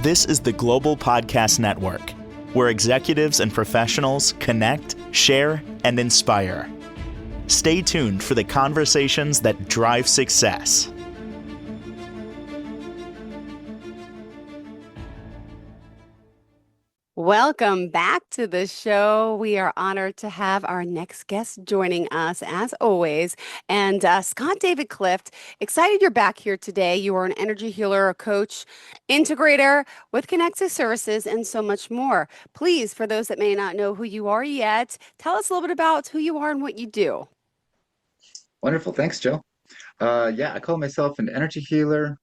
This is the Global Podcast Network, where executives and professionals connect, share, and inspire. Stay tuned for the conversations that drive success. Welcome back to the show. We are honored to have our next guest joining us, as always. And Scott David Clift, excited you're back here today. You are an energy healer, a coach, integrator with Connexus services, and so much more. Please, for those that may not know who you are yet, tell us a little bit about who you are and what you do. Wonderful. Thanks, Joe. I call myself an energy healer,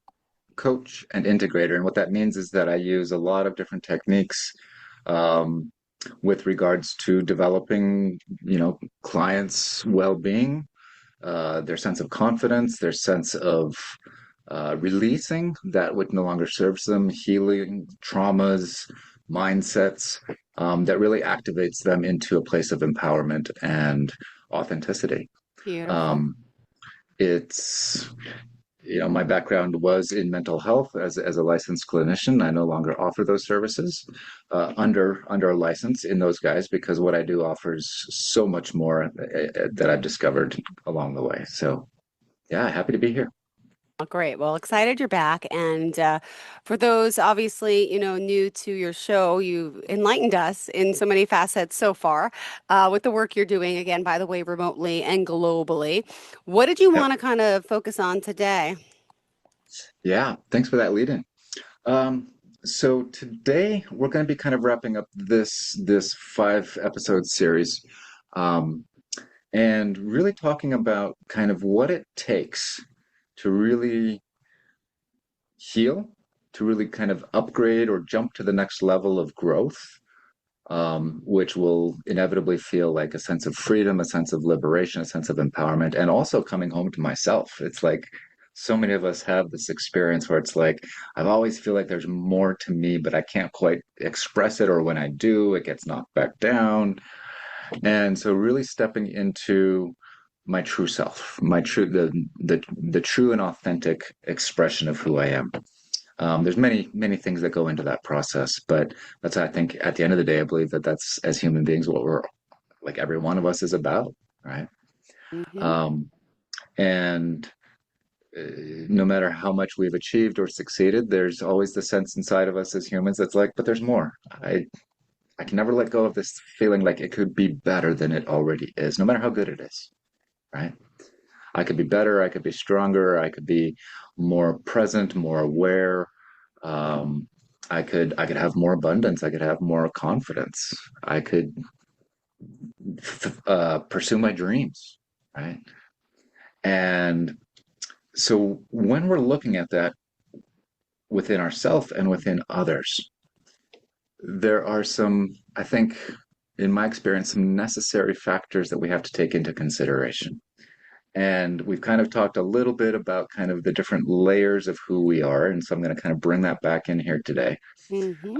coach, and integrator. And what that means is that I use a lot of different techniques um, with regards to developing, clients' well-being, their sense of confidence, their sense of releasing that which no longer serves them, healing traumas, mindsets, that really activates them into a place of empowerment and authenticity. Beautiful. It's my background was in mental health as a licensed clinician. I no longer offer those services under a license in those guys because what I do offers so much more that I've discovered along the way. So, yeah, happy to be here. Great. Well, excited you're back. And for those obviously, new to your show, you've enlightened us in so many facets so far with the work you're doing, again, by the way, remotely and globally. What did you Yep. want to kind of focus on today? Yeah, thanks for that lead in. So today we're going to be kind of wrapping up this 5 episode series, um, and really talking about kind of what it takes to really heal, to really kind of upgrade or jump to the next level of growth, which will inevitably feel like a sense of freedom, a sense of liberation, a sense of empowerment, and also coming home to myself. It's like so many of us have this experience where it's like, I've always feel like there's more to me, but I can't quite express it, or when I do, it gets knocked back down. And so really stepping into my true self, the true and authentic expression of who I am. There's many things that go into that process, but that's, I think, at the end of the day, I believe that that's, as human beings, what we're like, every one of us is about, right? Mm-hmm. And no matter how much we've achieved or succeeded, there's always the sense inside of us as humans that's like, but there's more. I can never let go of this feeling like it could be better than it already is, no matter how good it is, right? I could be better, I could be stronger, I could be more present, more aware. Um, I could have more abundance, I could have more confidence, I could pursue my dreams, right? And so when we're looking at that within ourselves and within others, there are some, I think, in my experience, some necessary factors that we have to take into consideration. And we've kind of talked a little bit about kind of the different layers of who we are. And so I'm going to kind of bring that back in here today. Mm-hmm.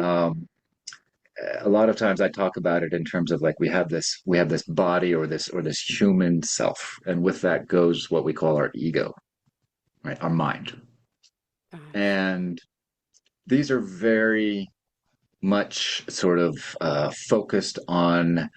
A lot of times I talk about it in terms of like we have this body or this human self. And with that goes what we call our ego, right? Our mind. Gosh. And these are very much sort of focused on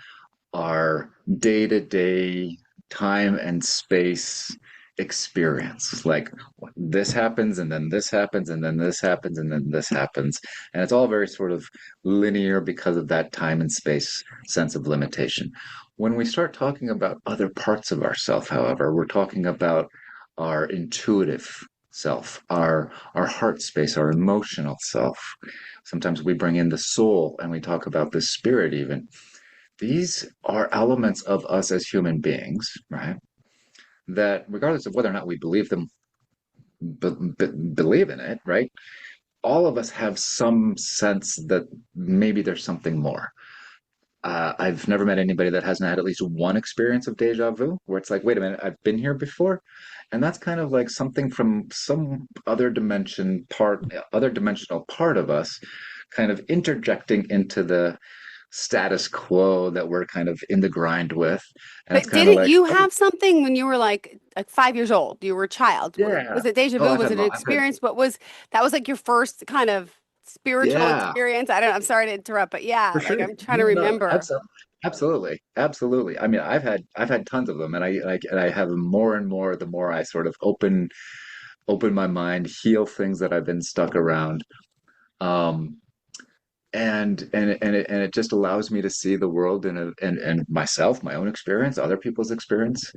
our day-to-day time and space experience. Like this happens, and then this happens, and then this happens, and then this happens. And it's all very sort of linear because of that time and space sense of limitation. When we start talking about other parts of ourself, however, we're talking about our intuitive self, our heart space, our emotional self. Sometimes we bring in the soul and we talk about the spirit even. These are elements of us as human beings, right? That regardless of whether or not we believe them, believe in it, right? All of us have some sense that maybe there's something more. I've never met anybody that hasn't had at least one experience of deja vu, where it's like, wait a minute, I've been here before. And that's kind of like something from some other dimensional part of us, kind of interjecting into the status quo that we're kind of in the grind with. And it's But kind of didn't like, you oh, have something when you were like 5 years old? You were a child. yeah. Was it deja Oh, vu? Was it an I've had, experience? What was that was like your first kind of spiritual Yeah, experience. I don't, I'm sorry to interrupt, but yeah, for like sure. I'm trying to No, no, remember. absolutely, absolutely. I mean, I've had tons of them, and I have more and more the more I sort of open my mind, heal things that I've been stuck around. Um, and it just allows me to see the world and myself, my own experience, other people's experience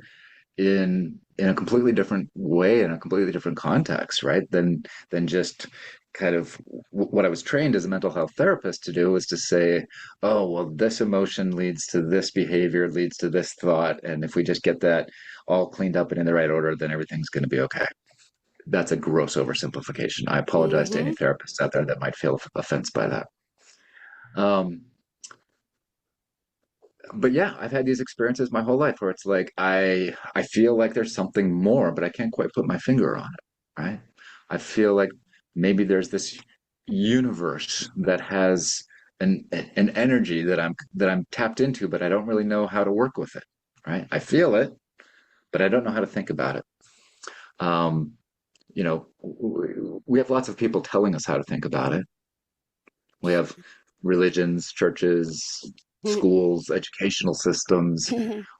in a completely different way, in a completely different context, right? Than just kind of what I was trained as a mental health therapist to do was to say, oh, well, this emotion leads to this behavior, leads to this thought, and if we just get that all cleaned up and in the right order, then everything's going to be okay. That's a gross oversimplification. I apologize to any Hmm. therapists out there that might feel offense by that. Um, but yeah, I've had these experiences my whole life where it's like I feel like there's something more, but I can't quite put my finger on it, right? I feel like maybe there's this universe that has an energy that I'm tapped into, but I don't really know how to work with it, right? I feel it, but I don't know how to think about it. Um, we have lots of people telling us how to think about it. We have religions, churches, schools, educational systems.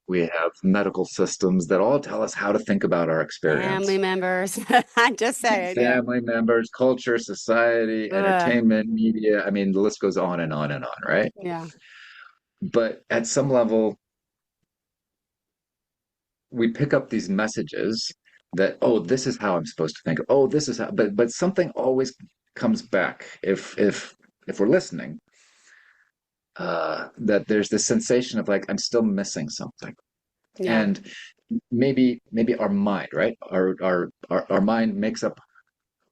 We have medical systems that all tell us how to think about our Family experience. members. I'm just saying, yeah. Family members, culture, society, Ugh, entertainment, media. I mean, the list goes on and on and on, right? yeah. But at some level, we pick up these messages that, oh, this is how I'm supposed to think. Oh, this is how, but something always comes back if we're listening, that there's this sensation of like, I'm still missing something. Yeah. And maybe our mind, right? Our mind makes up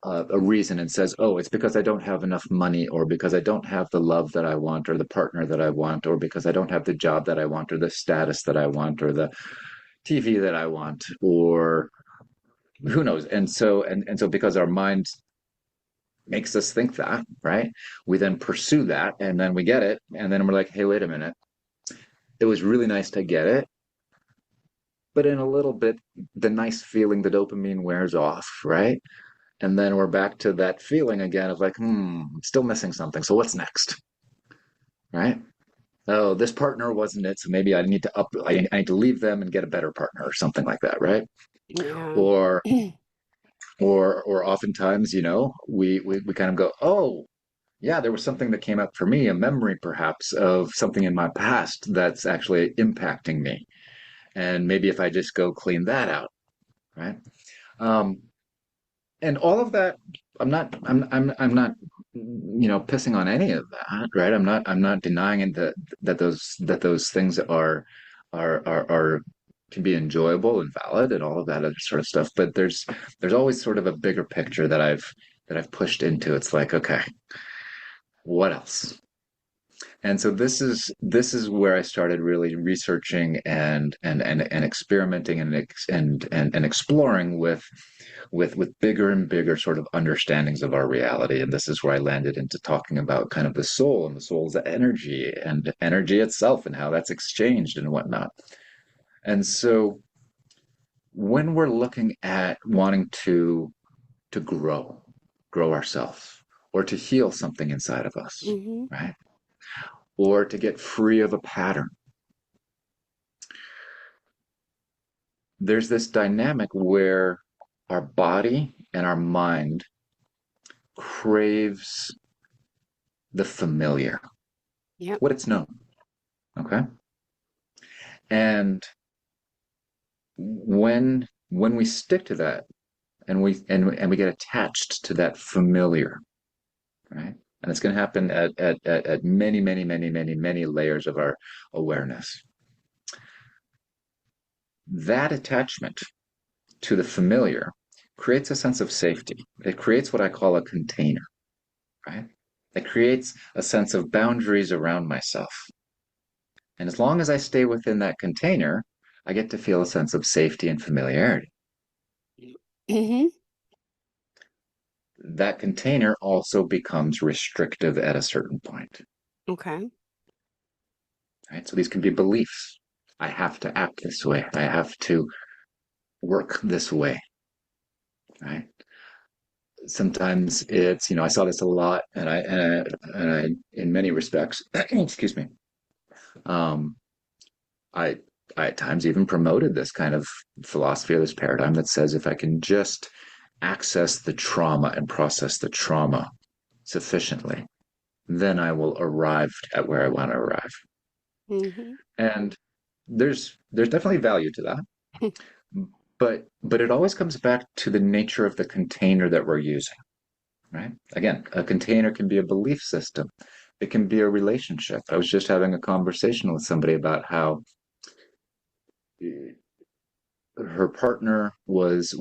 a reason and says, "Oh, it's because I don't have enough money, or because I don't have the love that I want, or the partner that I want, or because I don't have the job that I want, or the status that I want, or the TV that I want, or who knows." And so because our mind makes us think that, right? We then pursue that, and then we get it, and then we're like, "Hey, wait a minute. It was really nice to get it, but in a little bit, the nice feeling, the dopamine wears off, right? And then we're back to that feeling again of like, I'm still missing something. So what's next, right? Oh, this partner wasn't it, so maybe I need to leave them and get a better partner or something like that, right? Yeah. Or or oftentimes, we kind of go, oh, yeah, there was something that came up for me, a memory perhaps of something in my past that's actually impacting me, and maybe if I just go clean that out, right? Um, and all of that, I'm not pissing on any of that, right? I'm not denying it that those things are can be enjoyable and valid and all of that other sort of stuff, but there's always sort of a bigger picture that I've pushed into. It's like, okay, what else? And so this is where I started really researching and experimenting and exploring with bigger and bigger sort of understandings of our reality. And this is where I landed into talking about kind of the soul and the soul's energy and energy itself and how that's exchanged and whatnot. And so when we're looking at wanting to grow ourselves or to heal something inside of us, Hmm. right? Or to get free of a pattern, there's this dynamic where our body and our mind craves the familiar, Yep. what it's known. Okay. And when we stick to that and we get attached to that familiar, right? And it's going to happen at many, many, many, many, many layers of our awareness. That attachment to the familiar creates a sense of safety. It creates what I call a container, right? It creates a sense of boundaries around myself. And as long as I stay within that container, I get to feel a sense of safety and familiarity. Hmm. That container also becomes restrictive at a certain point, Okay. right? So these can be beliefs. I have to act this way. I have to work this way, right? sometimes it's, I saw this a lot, and I in many respects, excuse me, um, I I at times even promoted this kind of philosophy or this paradigm that says if I can just access the trauma and process the trauma sufficiently, then I will arrive at where I want to arrive. Mm-hmm. And there's definitely value to that. But it always comes back to the nature of the container that we're using, right? Again, a container can be a belief system. It can be a relationship. I was just having a conversation with somebody about how her partner was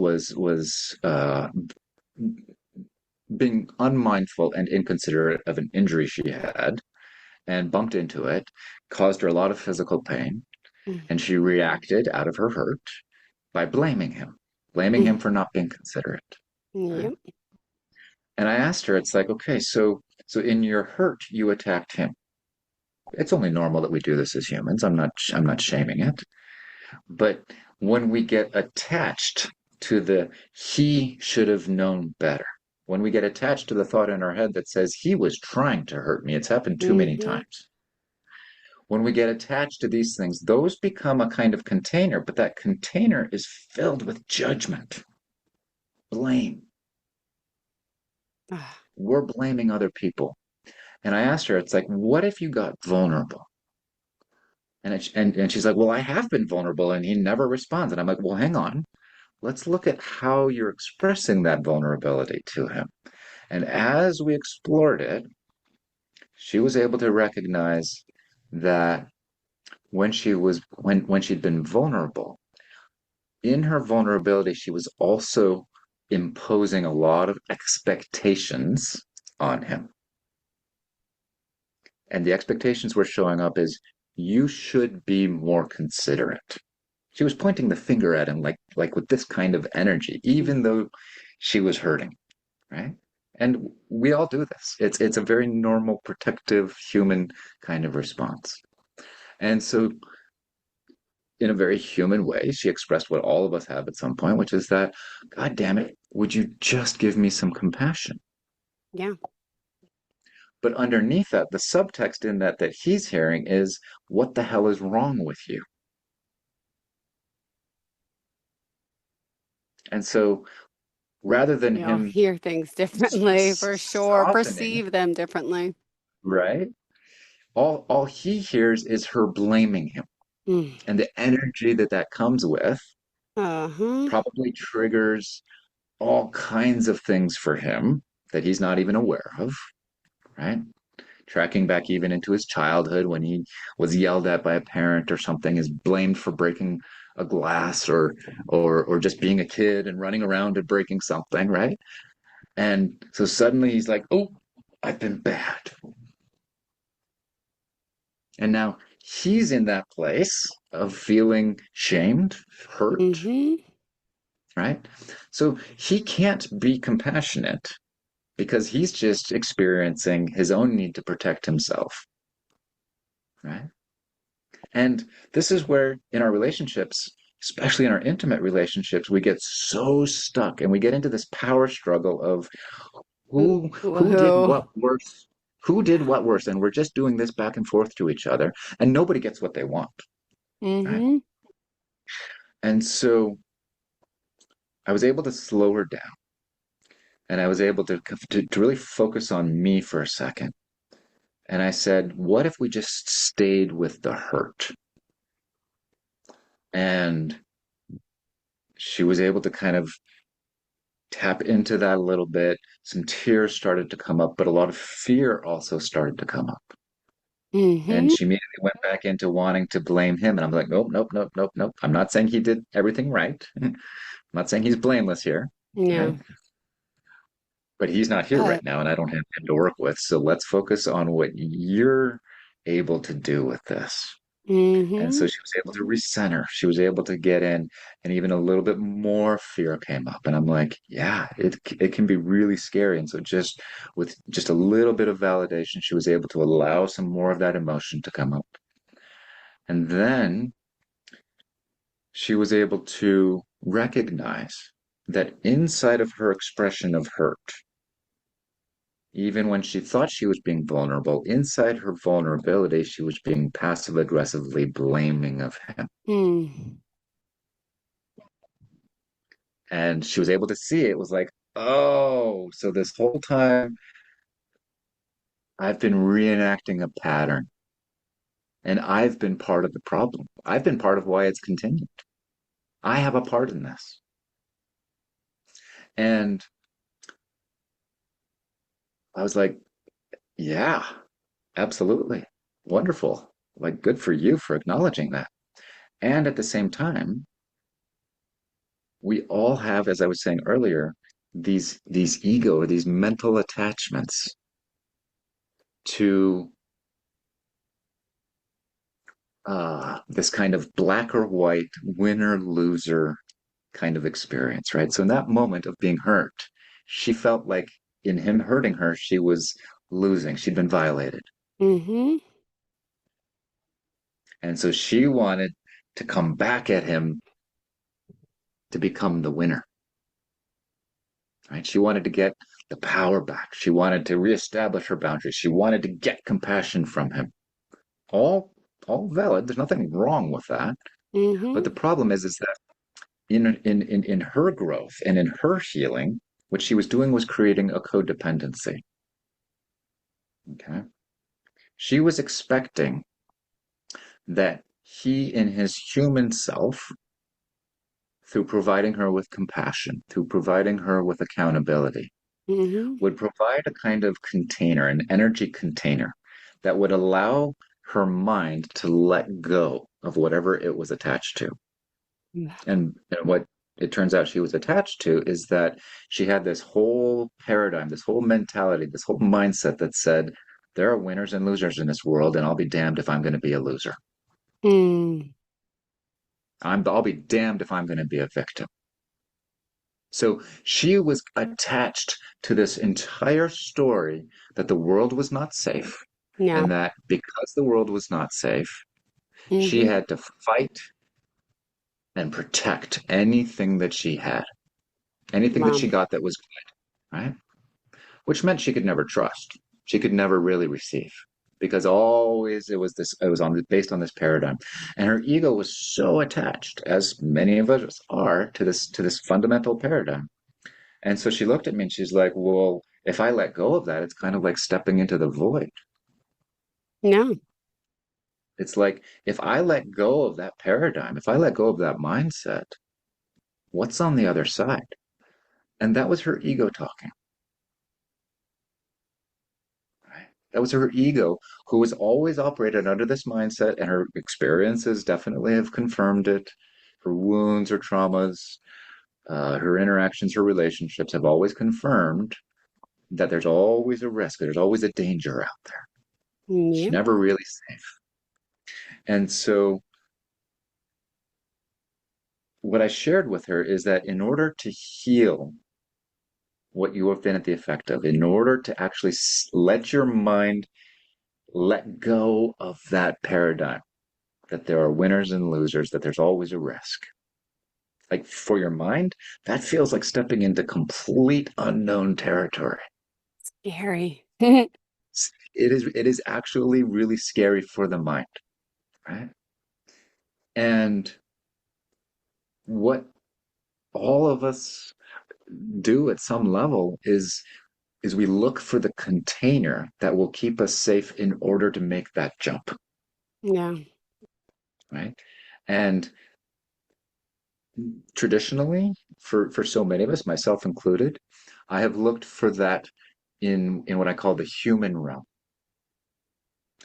being unmindful and inconsiderate of an injury she had and bumped into it, caused her a lot of physical pain, and she reacted out of her hurt by blaming him for not being considerate. Right? Yep. And I asked her, it's like, okay, so in your hurt, you attacked him. It's only normal that we do this as humans. I'm not shaming it. But when we get attached to the he should have known better, when we get attached to the thought in our head that says he was trying to hurt me, it's happened too many Mm-hmm. times. When we get attached to these things, those become a kind of container, but that container is filled with judgment, blame. Ah. We're blaming other people. And I asked her, it's like, what if you got vulnerable? And she's like, well, I have been vulnerable and he never responds. And I'm like, well, hang on. Let's look at how you're expressing that vulnerability to him. And as we explored it, she was able to recognize that when she'd been vulnerable, in her vulnerability, she was also imposing a lot of expectations on him. And the expectations were showing up as you should be more considerate. She was pointing the finger at him like with this kind of energy, even though she was hurting, right? And we all do this. It's a very normal, protective human kind of response. And so in a very human way, she expressed what all of us have at some point, which is that, God damn it, would you just give me some compassion? Yeah. But underneath that, the subtext in that he's hearing is, what the hell is wrong with you? And so rather than We all him hear things differently for sure, softening, perceive them differently. right? All he hears is her blaming him. Mm. And the energy that comes with Uh-huh. probably triggers all kinds of things for him that he's not even aware of, right? Tracking back even into his childhood when he was yelled at by a parent or something, is blamed for breaking a glass or just being a kid and running around and breaking something, right? And so suddenly he's like, oh, I've been bad. And now he's in that place of feeling shamed, hurt, Mm-hmm. right? So he can't be compassionate because he's just experiencing his own need to protect himself, right? And this is where in our relationships, especially in our intimate relationships, we get so stuck and we get into this power struggle of who did Whoa. what worse, who did what worse, and we're just doing this back and forth to each other, and nobody gets what they want, right? Mm-hmm. And so I was able to slow her down, and I was able to really focus on me for a second. And I said, what if we just stayed with the hurt? And she was able to kind of tap into that a little bit. Some tears started to come up, but a lot of fear also started to come up. And Mm-hmm. she immediately went back into wanting to blame him. And I'm like, nope, nope, nope, nope, nope. I'm not saying he did everything right. I'm not saying he's blameless here, Yeah. right? But he's not here Uh, right now, and I don't have him to work with. So let's focus on what you're able to do with this. And so mm-hmm. she was able to recenter. She was able to get in, and even a little bit more fear came up. And I'm like, yeah, it can be really scary. And so just with just a little bit of validation, she was able to allow some more of that emotion to come up. And then she was able to recognize that inside of her expression of hurt, even when she thought she was being vulnerable, inside her vulnerability, she was being passive aggressively blaming of him. Mm. And she was able to see it was like, oh, so this whole time I've been reenacting a pattern and I've been part of the problem. I've been part of why it's continued. I have a part in this. And I was like, yeah, absolutely. Wonderful. Like, good for you for acknowledging that. And at the same time, we all have, as I was saying earlier, these ego, these mental attachments to this kind of black or white, winner loser kind of experience, right? So in that moment of being hurt, she felt like in him hurting her, she was losing. She'd been violated. Mm-hmm. And so she wanted to come back at him to become the winner, right? She wanted to get the power back. She wanted to reestablish her boundaries. She wanted to get compassion from him. All valid. There's nothing wrong with that. But Mm-hmm. the problem is that in her growth and in her healing, what she was doing was creating a codependency. Okay. She was expecting that he, in his human self, through providing her with compassion, through providing her with accountability, Mm-hmm. would provide a kind of container, an energy container that would allow her mind to let go of whatever it was attached to. And what it turns out she was attached to is that she had this whole paradigm, this whole mentality, this whole mindset that said, there are winners and losers in this world, and I'll be damned if I'm going to be a loser. Mm. I'll be damned if I'm going to be a victim. So she was attached to this entire story that the world was not safe, Yeah. and that because the world was not safe, she Mm-hmm. had to fight and protect anything that she had, anything that she Mom. got that was good, right? Which meant she could never trust. She could never really receive because always it was on based on this paradigm. And her ego was so attached, as many of us are, to this fundamental paradigm. And so she looked at me and she's like, well, if I let go of that, it's kind of like stepping into the void. No. It's like if I let go of that paradigm, if I let go of that mindset, what's on the other side? And that was her ego talking. Right? That was her ego, who has always operated under this mindset, and her experiences definitely have confirmed it. Her wounds, her traumas, her interactions, her relationships have always confirmed that there's always a risk, there's always a danger out there. It's Yep. never really safe. And so, what I shared with her is that in order to heal what you have been at the effect of, in order to actually let your mind let go of that paradigm, that there are winners and losers, that there's always a risk. Like for your mind, that feels like stepping into complete unknown territory. Scary. It is actually really scary for the mind, right? And what all of us do at some level is we look for the container that will keep us safe in order to make that jump, Yeah. right? And traditionally, for so many of us, myself included, I have looked for that in what I call the human realm.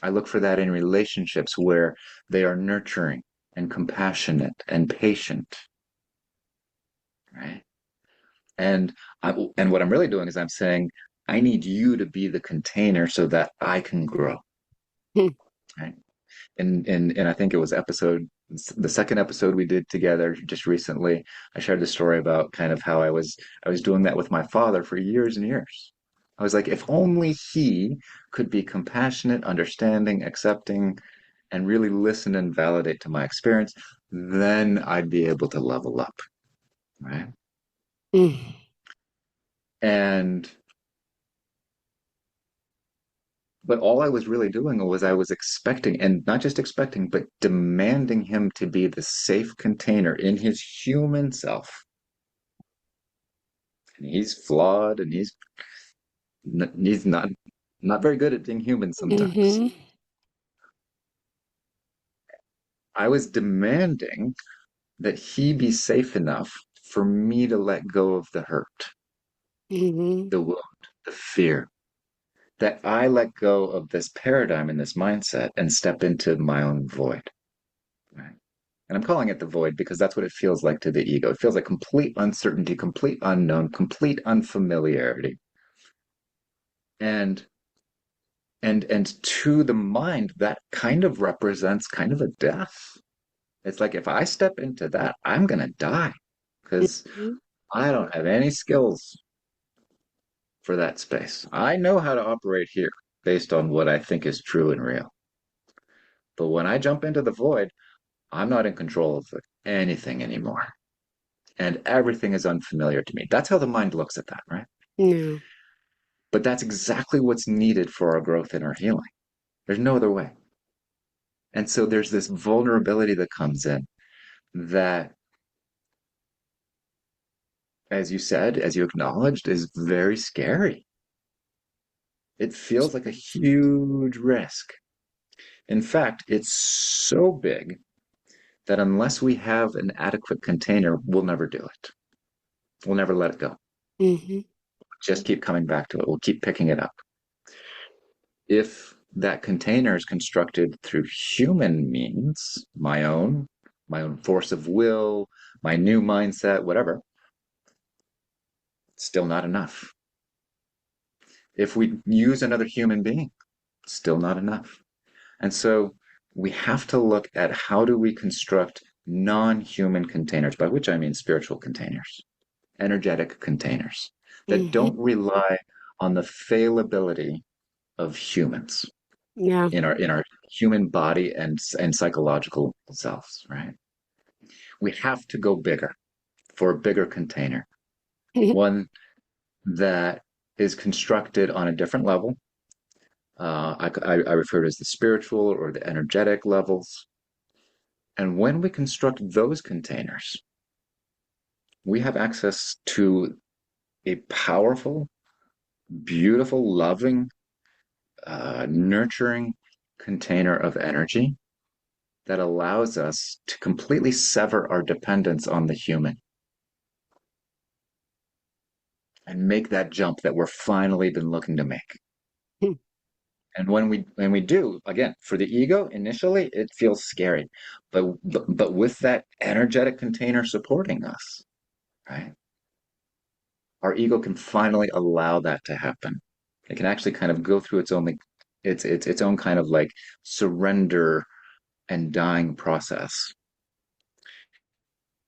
I look for that in relationships where they are nurturing and compassionate and patient, right? And and what I'm really doing is I'm saying, I need you to be the container so that I can grow, right? And I think it was the second episode we did together just recently. I shared the story about kind of how I was doing that with my father for years and years. I was like, if only he could be compassionate, understanding, accepting, and really listen and validate to my experience, then I'd be able to level up, right? Mm. And but all I was really doing was I was expecting, and not just expecting, but demanding him to be the safe container in his human self. And he's flawed, and he's not very good at being human sometimes. Mm-hmm. I was demanding that he be safe enough for me to let go of the hurt, Mm-hmm. the wound, the fear, that I let go of this paradigm and this mindset and step into my own void. Right? And I'm calling it the void because that's what it feels like to the ego. It feels like complete uncertainty, complete unknown, complete unfamiliarity. And and to the mind, that kind of represents kind of a death. It's like if I step into that, I'm gonna die because Mm-hmm. I don't have any skills for that space. I know how to operate here based on what I think is true and real. But when I jump into the void, I'm not in control of anything anymore. And everything is unfamiliar to me. That's how the mind looks at that, right? No. But that's exactly what's needed for our growth and our healing. There's no other way. And so there's this vulnerability that comes in that, as you said, as you acknowledged, is very scary. It feels like a huge risk. In fact, it's so big that unless we have an adequate container, we'll never do it. We'll never let it go. Mm-hmm. Just keep coming back to it. We'll keep picking it up. If that container is constructed through human means, my own force of will, my new mindset, whatever, still not enough. If we use another human being, still not enough. And so we have to look at how do we construct non-human containers, by which I mean spiritual containers, energetic containers that Mm-hmm. don't rely on the fallibility of humans Yeah. in our human body and psychological selves, right? We have to go bigger for a bigger container, one that is constructed on a different level. I refer to as the spiritual or the energetic levels. And when we construct those containers, we have access to a powerful, beautiful, loving, nurturing container of energy that allows us to completely sever our dependence on the human and make that jump that we're finally been looking to make. And when we do, again, for the ego, initially it feels scary, but with that energetic container supporting us, right? Our ego can finally allow that to happen. It can actually kind of go through its own like its own kind of like surrender and dying process.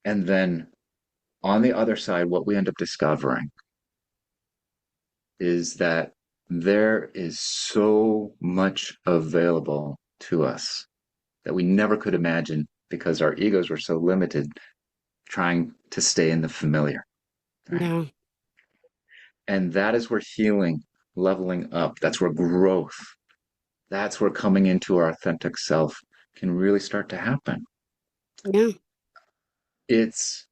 And then on the other side, what we end up discovering is that there is so much available to us that we never could imagine because our egos were so limited trying to stay in the familiar, right? Yeah. And that is where healing, leveling up, that's where growth, that's where coming into our authentic self can really start to happen. Yeah. It's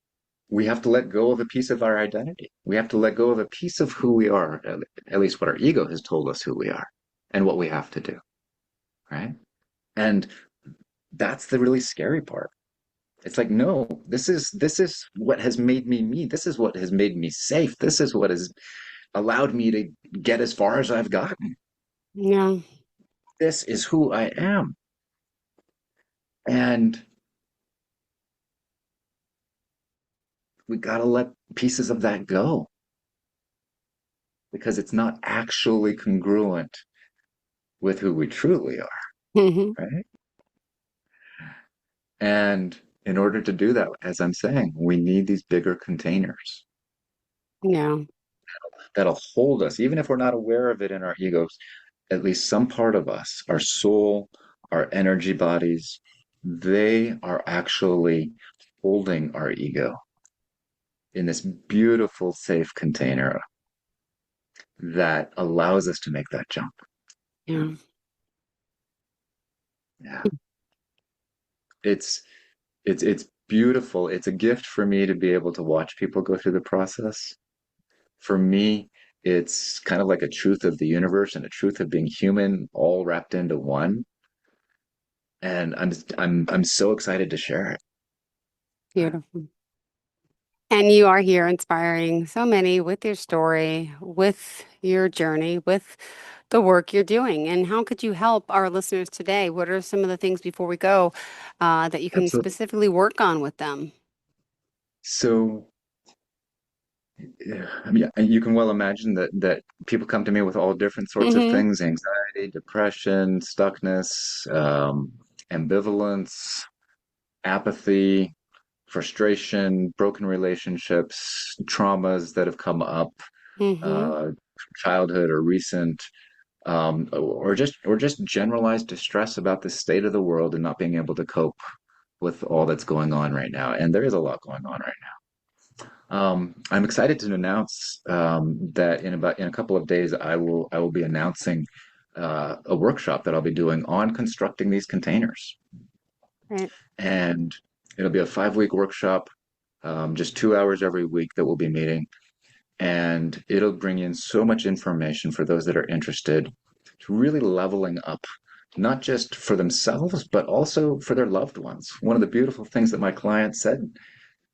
we have to let go of a piece of our identity. We have to let go of a piece of who we are, at least what our ego has told us who we are and what we have to do, right? And that's the really scary part. It's like, no, this is what has made me me. This is what has made me safe. This is what has allowed me to get as far as I've gotten. Yeah. This is who I am. And we got to let pieces of that go because it's not actually congruent with who we truly are, Mm-hmm. right? And in order to do that, as I'm saying, we need these bigger containers Yeah. that'll hold us, even if we're not aware of it in our egos, at least some part of us, our soul, our energy bodies, they are actually holding our ego in this beautiful, safe container that allows us to make that jump. Yeah. Yeah. It's it's beautiful. It's a gift for me to be able to watch people go through the process. For me, it's kind of like a truth of the universe and a truth of being human all wrapped into one. And I'm so excited to share it. Beautiful. And you are here inspiring so many with your story, with your journey, with the work you're doing. And how could you help our listeners today? What are some of the things before we go that you can Absolutely. specifically work on with them? So, yeah, I mean, you can well imagine that people come to me with all different sorts of Mm-hmm. things: anxiety, depression, stuckness, ambivalence, apathy, frustration, broken relationships, traumas that have come up, Mm-hmm. from childhood or recent, or just generalized distress about the state of the world and not being able to cope with all that's going on right now. And there is a lot going on right now. I'm excited to announce that in a couple of days I will be announcing a workshop that I'll be doing on constructing these containers, Right. and it'll be a 5-week workshop, just 2 hours every week that we'll be meeting, and it'll bring in so much information for those that are interested to really leveling up, not just for themselves, but also for their loved ones. One of the beautiful things that my client said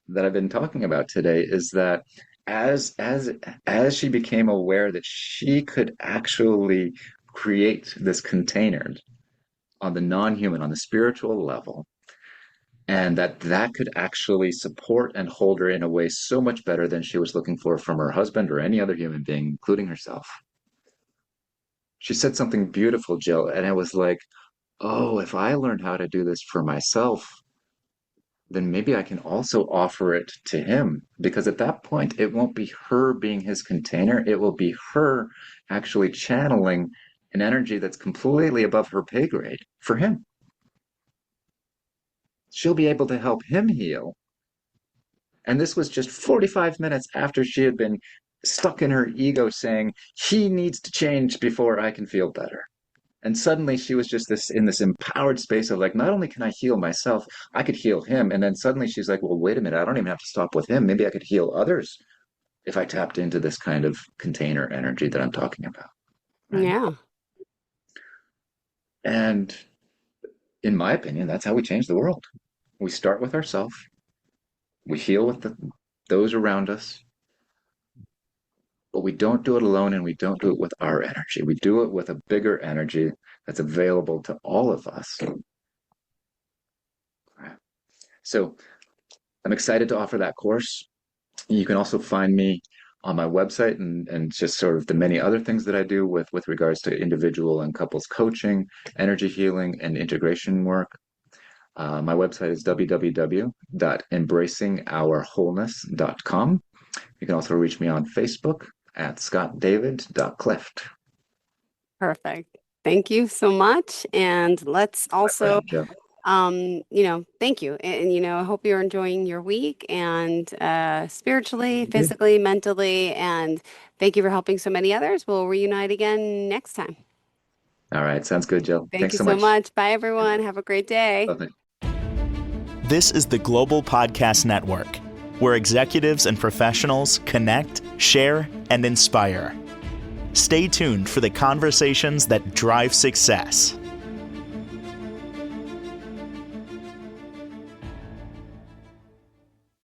that I've been talking about today is that as she became aware that she could actually create this container on the non-human, on the spiritual level, and that could actually support and hold her in a way so much better than she was looking for from her husband or any other human being, including herself. She said something beautiful, Jill, and it was like, oh, if I learned how to do this for myself, then maybe I can also offer it to him. Because at that point, it won't be her being his container. It will be her actually channeling an energy that's completely above her pay grade for him. She'll be able to help him heal. And this was just 45 minutes after she had been stuck in her ego saying, he needs to change before I can feel better. And suddenly she was just this empowered space of like, not only can I heal myself, I could heal him. And then suddenly she's like, well, wait a minute, I don't even have to stop with him. Maybe I could heal others if I tapped into this kind of container energy that I'm talking about. Right. Yeah. And in my opinion, that's how we change the world. We start with ourselves, we heal with those around us, but we don't do it alone and we don't do it with our energy. We do it with a bigger energy that's available to all of us. Right. So I'm excited to offer that course. You can also find me on my website and just sort of the many other things that I do with regards to individual and couples coaching, energy healing, and integration work. My website is www.embracingourwholeness.com. You can also reach me on Facebook at scottdavid.clift. Perfect. Thank you so much. And let's also thank you. I hope you're enjoying your week and spiritually, physically, mentally, and thank you for helping so many others. We'll reunite again next time. All right. Sounds good, Jill. Thank Thanks you so so much. much. Bye, everyone. Have a great day. Bye-bye. This is the Global Podcast Network, where executives and professionals connect, share, and inspire. Stay tuned for the conversations that drive success.